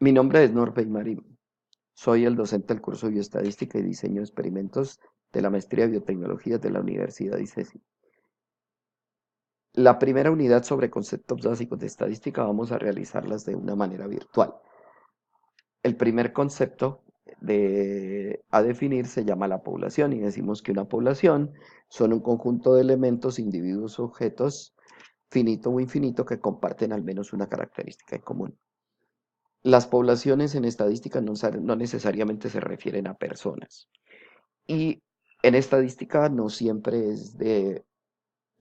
Mi nombre es Norbey Marín. Soy el docente del curso de Bioestadística y Diseño de Experimentos de la Maestría de Biotecnología de la Universidad de ICESI. La primera unidad sobre conceptos básicos de estadística vamos a realizarlas de una manera virtual. El primer concepto a definir se llama la población y decimos que una población son un conjunto de elementos, individuos o objetos, finito o infinito, que comparten al menos una característica en común. Las poblaciones en estadística no necesariamente se refieren a personas. Y en estadística no siempre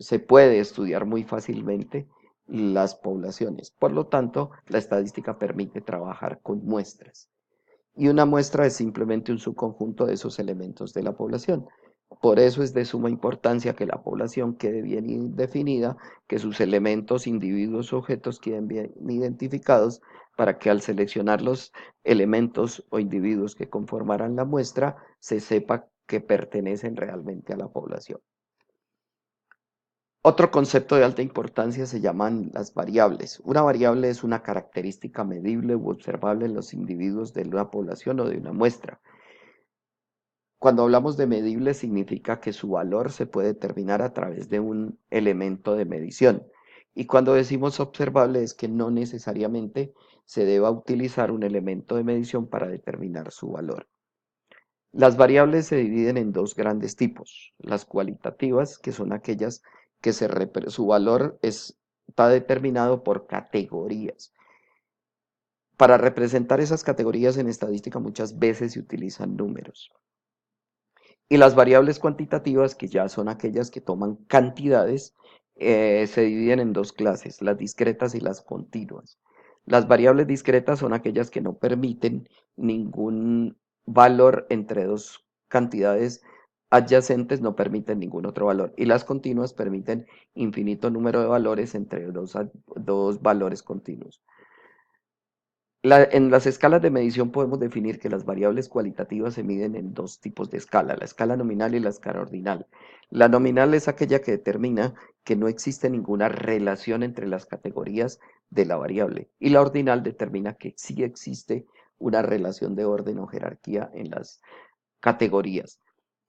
se puede estudiar muy fácilmente las poblaciones. Por lo tanto, la estadística permite trabajar con muestras. Y una muestra es simplemente un subconjunto de esos elementos de la población. Por eso es de suma importancia que la población quede bien definida, que sus elementos, individuos, objetos queden bien identificados para que al seleccionar los elementos o individuos que conformarán la muestra, se sepa que pertenecen realmente a la población. Otro concepto de alta importancia se llaman las variables. Una variable es una característica medible u observable en los individuos de una población o de una muestra. Cuando hablamos de medible significa que su valor se puede determinar a través de un elemento de medición. Y cuando decimos observable es que no necesariamente se deba utilizar un elemento de medición para determinar su valor. Las variables se dividen en dos grandes tipos. Las cualitativas, que son aquellas que su valor está determinado por categorías. Para representar esas categorías en estadística muchas veces se utilizan números. Y las variables cuantitativas, que ya son aquellas que toman cantidades, se dividen en dos clases, las discretas y las continuas. Las variables discretas son aquellas que no permiten ningún valor entre dos cantidades adyacentes, no permiten ningún otro valor. Y las continuas permiten infinito número de valores entre dos valores continuos. En las escalas de medición podemos definir que las variables cualitativas se miden en dos tipos de escala, la escala nominal y la escala ordinal. La nominal es aquella que determina que no existe ninguna relación entre las categorías de la variable y la ordinal determina que sí existe una relación de orden o jerarquía en las categorías.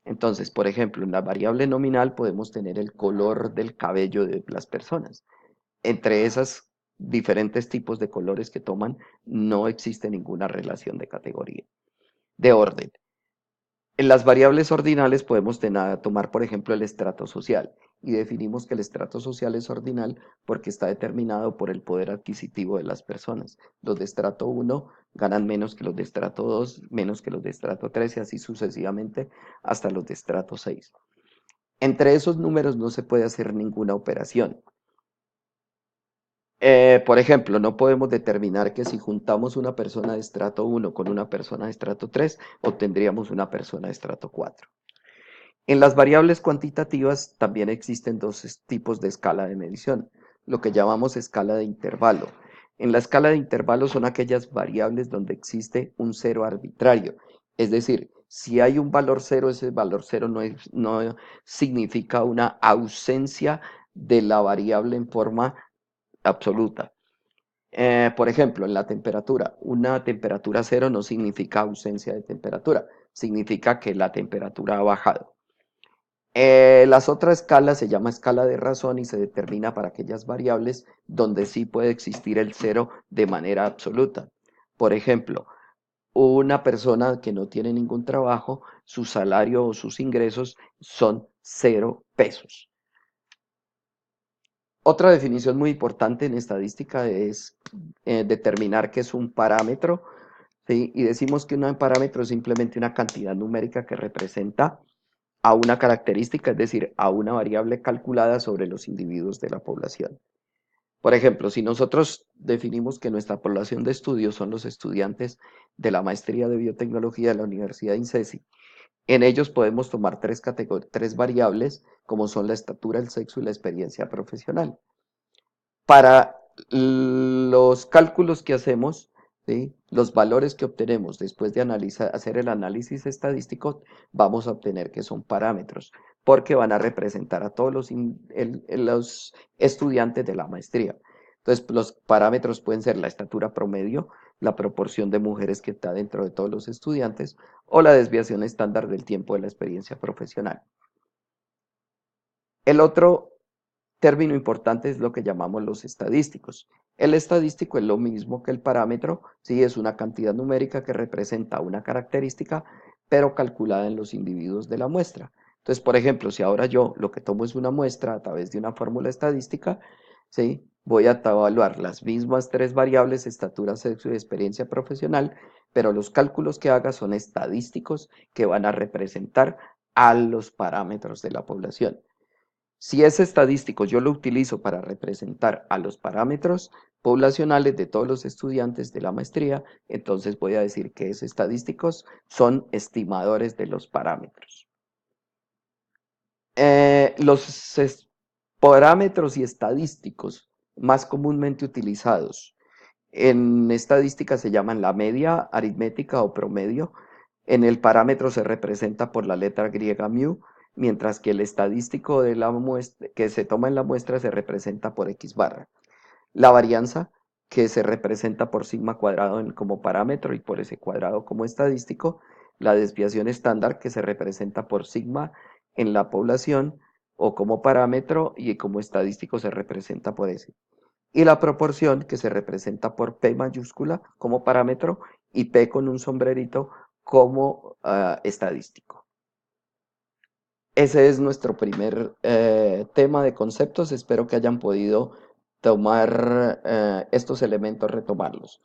Entonces, por ejemplo, en la variable nominal podemos tener el color del cabello de las personas. Entre esas diferentes tipos de colores que toman, no existe ninguna relación de categoría, de orden. En las variables ordinales podemos tomar, por ejemplo, el estrato social y definimos que el estrato social es ordinal porque está determinado por el poder adquisitivo de las personas. Los de estrato 1 ganan menos que los de estrato 2, menos que los de estrato 3 y así sucesivamente hasta los de estrato 6. Entre esos números no se puede hacer ninguna operación. Por ejemplo, no podemos determinar que si juntamos una persona de estrato 1 con una persona de estrato 3, obtendríamos una persona de estrato 4. En las variables cuantitativas también existen dos tipos de escala de medición, lo que llamamos escala de intervalo. En la escala de intervalo son aquellas variables donde existe un cero arbitrario, es decir, si hay un valor cero, ese valor cero no significa una ausencia de la variable en forma absoluta. Por ejemplo, en la temperatura, una temperatura cero no significa ausencia de temperatura, significa que la temperatura ha bajado. Las otras escalas se llama escala de razón y se determina para aquellas variables donde sí puede existir el cero de manera absoluta. Por ejemplo, una persona que no tiene ningún trabajo, su salario o sus ingresos son 0 pesos. Otra definición muy importante en estadística es determinar qué es un parámetro, ¿sí? Y decimos que un parámetro es simplemente una cantidad numérica que representa a una característica, es decir, a una variable calculada sobre los individuos de la población. Por ejemplo, si nosotros definimos que nuestra población de estudio son los estudiantes de la maestría de biotecnología de la Universidad de INSESI, en ellos podemos tomar tres variables como son la estatura, el sexo y la experiencia profesional. Para los cálculos que hacemos, ¿sí? Los valores que obtenemos después de hacer el análisis estadístico, vamos a obtener que son parámetros, porque van a representar a todos los estudiantes de la maestría. Entonces, los parámetros pueden ser la estatura promedio, la proporción de mujeres que está dentro de todos los estudiantes o la desviación estándar del tiempo de la experiencia profesional. El otro término importante es lo que llamamos los estadísticos. El estadístico es lo mismo que el parámetro, sí, es una cantidad numérica que representa una característica, pero calculada en los individuos de la muestra. Entonces, por ejemplo, si ahora yo lo que tomo es una muestra a través de una fórmula estadística, ¿sí? Voy a evaluar las mismas tres variables, estatura, sexo y experiencia profesional, pero los cálculos que haga son estadísticos que van a representar a los parámetros de la población. Si es estadístico, yo lo utilizo para representar a los parámetros poblacionales de todos los estudiantes de la maestría, entonces voy a decir que es estadísticos, son estimadores de los parámetros. Los parámetros y estadísticos más comúnmente utilizados en estadística se llaman la media aritmética o promedio. En el parámetro se representa por la letra griega mu, mientras que el estadístico de la muestra, que se toma en la muestra se representa por x barra. La varianza, que se representa por sigma cuadrado como parámetro y por ese cuadrado como estadístico. La desviación estándar, que se representa por sigma en la población o como parámetro y como estadístico se representa por ese. Y la proporción, que se representa por P mayúscula como parámetro y P con un sombrerito como estadístico. Ese es nuestro primer tema de conceptos. Espero que hayan podido tomar estos elementos, retomarlos.